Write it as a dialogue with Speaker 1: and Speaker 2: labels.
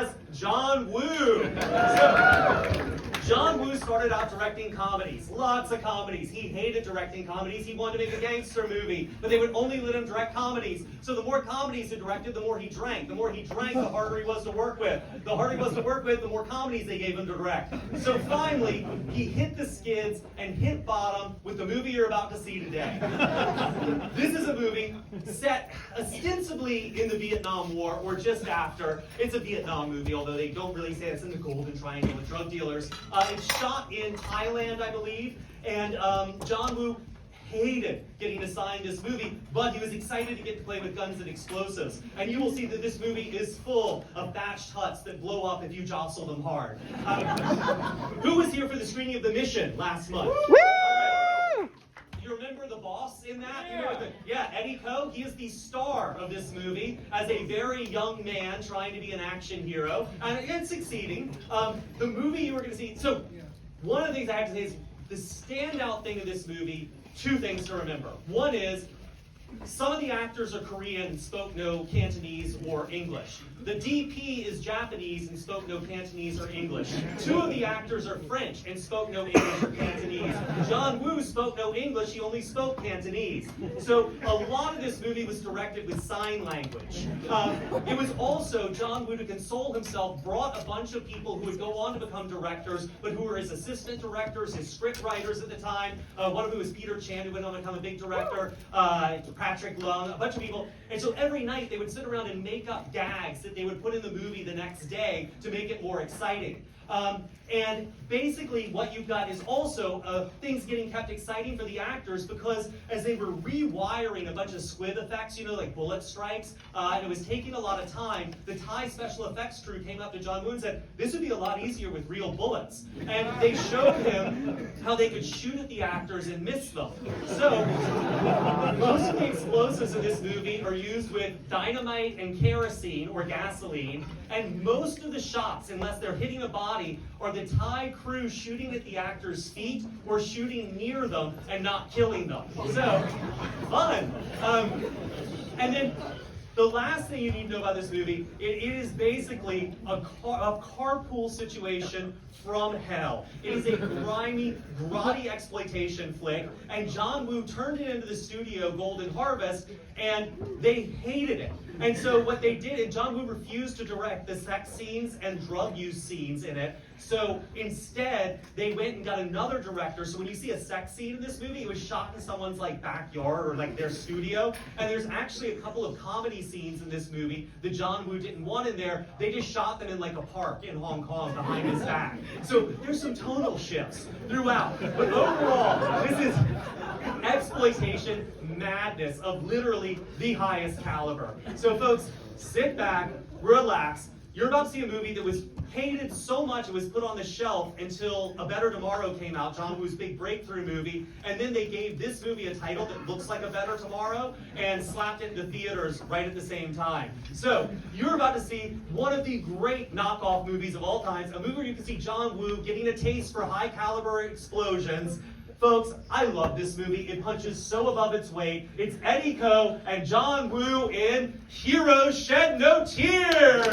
Speaker 1: as John Woo. So, John Woo started out directing comedies, lots of comedies. He hated directing comedies. He wanted to make a gangster movie, but they would only let him direct comedies. So the more comedies he directed, the more he drank. The more he drank, the harder he was to work with. The harder he was to work with, the more comedies they gave him to direct. So finally, he hit the skids and hit bottom with the movie you're about to see today. This is a movie set ostensibly in the Vietnam War, or just after. It's a Vietnam movie, although they don't really say it's in the Golden Triangle with drug dealers. It's shot in Thailand, I believe, and John Woo hated getting assigned this movie, but he was excited to get to play with guns and explosives. And you will see that this movie is full of thatched huts that blow up if you jostle them hard. Who was here for the screening of The Mission last month? Woo! You remember the boss in that? Yeah, Eddie Ko. He is the star of this movie as a very young man trying to be an action hero and succeeding. The movie you were going to see. So, one of the things I have to say is the standout thing of this movie. Two things to remember. One is some of the actors are Korean and spoke no Cantonese or English. The DP is Japanese and spoke no Cantonese or English. Two of the actors are French and spoke no English or Cantonese. John Woo spoke no English, he only spoke Cantonese. So a lot of this movie was directed with sign language. It was also John Woo, to console himself, brought a bunch of people who would go on to become directors, but who were his assistant directors, his script writers at the time. One of whom was Peter Chan, who went on to become a big director, Patrick Lung, a bunch of people. And so every night they would sit around and make up gags that they would put in the movie the next day to make it more exciting. And basically what you've got is also things getting kept exciting for the actors, because as they were rewiring a bunch of squib effects, like bullet strikes, and it was taking a lot of time, the Thai special effects crew came up to John Woo and said, this would be a lot easier with real bullets. And they showed him how they could shoot at the actors and miss them. So most of the explosives in this movie are used with dynamite and kerosene or gasoline, and most of the shots, unless they're hitting a body, are the Thai crew shooting at the actors' feet or shooting near them and not killing them. So, fun. And then the last thing you need to know about this movie, it is basically a carpool situation from hell. It is a grimy, grotty exploitation flick, and John Woo turned it into the studio Golden Harvest, and they hated it. And so what they did, and John Woo refused to direct the sex scenes and drug use scenes in it, so instead they went and got another director. So when you see a sex scene in this movie, it was shot in someone's backyard or their studio, and there's actually a couple of comedy scenes in this movie that John Woo didn't want in there. They just shot them in a park in Hong Kong behind his back. So there's some tonal shifts throughout, but overall this is exploitation madness of literally the highest caliber. So folks, sit back, relax. You're about to see a movie that was hated so much it was put on the shelf until A Better Tomorrow came out, John Woo's big breakthrough movie, and then they gave this movie a title that looks like A Better Tomorrow and slapped it into theaters right at the same time. So, you're about to see one of the great knockoff movies of all times, a movie where you can see John Woo getting a taste for high caliber explosions. Folks, I love this movie. It punches so above its weight. It's Eddie Ko and John Woo in Heroes Shed No Tears.